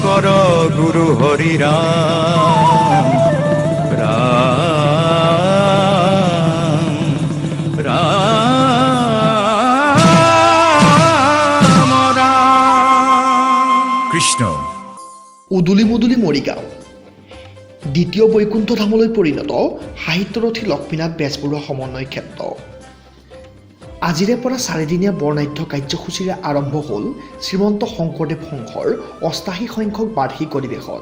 কৰ গুৰু হৰি ৰাম ৰাম ৰাম ৰাম কৃষ্ণ। উদুলি মুদুলি মৰিগাঁও দ্বিতীয় বৈকুণ্ঠ ধামলৈ পৰিণত সাহিত্যৰথী লক্ষ্মীনাথ বেজবৰুৱা সমন্বয় ক্ষেত্ৰ। আজিৰে পৰা 4দিনীয়া বৰ্ণাঢ্য কাৰ্যসূচীৰে আৰম্ভ হ'ল শ্ৰীমন্ত শংকৰদেৱ সংঘৰ 88 সংখ্যক বাৰ্ষিক অধিৱেশন।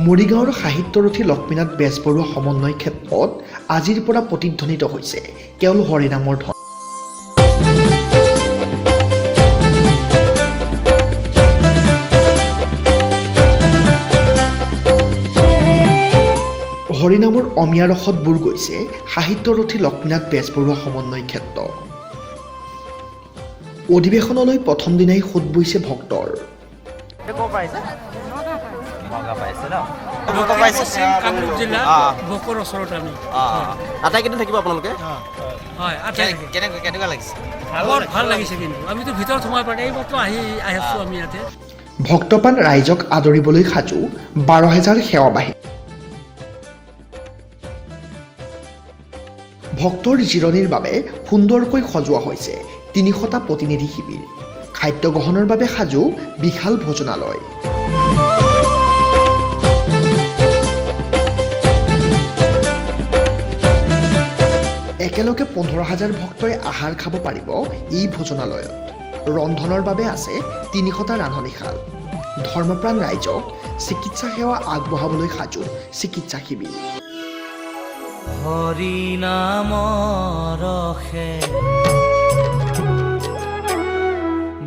মৰিগাঁৱৰ সাহিত্যৰথী লক্ষ্মীনাথ বেজবৰুৱা সমন্বয় ক্ষেত্ৰত আজিৰ পৰা প্ৰতিধ্বনিত হৈছে কেৱল হৰিনামৰ ধ্বনি। হৰিনামৰ অমিয়া ৰসত বুৰ গৈছে সাহিত্যৰথী লক্ষ্মীনাথ বেজবৰুৱা সমন্বয় ক্ষেত্ৰ। অধিৱেশনলৈ প্ৰথম দিনাই সোঁত বৈছে ভক্তৰ। আটাইকেইদিন থাকিব আপোনালোকে? ভাল লাগিছে, কিন্তু আমিতো ভিতৰত সোমাই পাৰি এইমাত্ৰ আহিছোঁ আমি ইয়াতে। ভক্তপ্ৰাণ ৰাইজক আদৰিবলৈ সাজু 12,000 সেৱাবাহী। ভক্তৰ জিৰণিৰ বাবে সুন্দৰকৈ সজোৱা হৈছে 300টা প্ৰতিনিধি শিবিৰ। খাদ্য গ্ৰহণৰ বাবে সাজু বিশাল ভোজনালয়। একেলগে 15,000 ভক্তই আহাৰ খাব পাৰিব এই ভোজনালয়ত। ৰন্ধনৰ বাবে আছে 300টা ৰান্ধনীশাল। ধৰ্মপ্ৰাণ ৰাইজক চিকিৎসা সেৱা আগবঢ়াবলৈ সাজু চিকিৎসা শিবিৰ। হৰি নামৰ ৰসে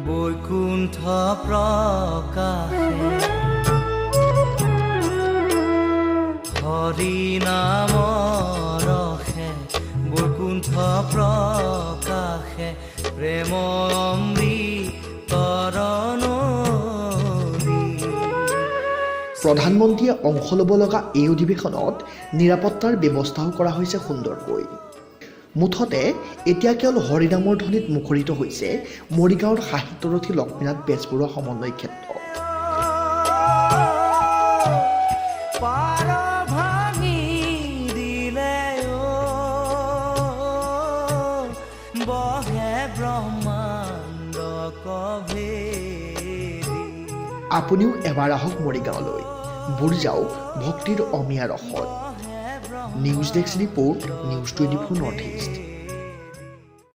বৈকুণ্ঠ প্ৰকাশে, হৰি নামৰ ৰসে বৈকুণ্ঠ প্ৰকাশে, প্ৰেম অমৃতৰ নদী। প্ৰধানমন্ত্ৰীয়ে অংশ ল'ব লগা এই অধিৱেশনত নিৰাপত্তাৰ ব্যৱস্থাও কৰা হৈছে সুন্দৰকৈ। মুঠতে এতিয়া কেৱল হৰিনামৰ ধ্বনিত মুখৰিত হৈছে মৰিগাঁৱৰ সাহিত্যৰথী লক্ষ্মীনাথ বেজবৰুৱা সমন্বয় ক্ষেত্ৰ। আপুনিও এবাৰ আহক মৰিগাঁৱলৈ, বুৰ যাওক ভক্তিৰ অমিয়া ৰসত। News desk report, news 24 north east.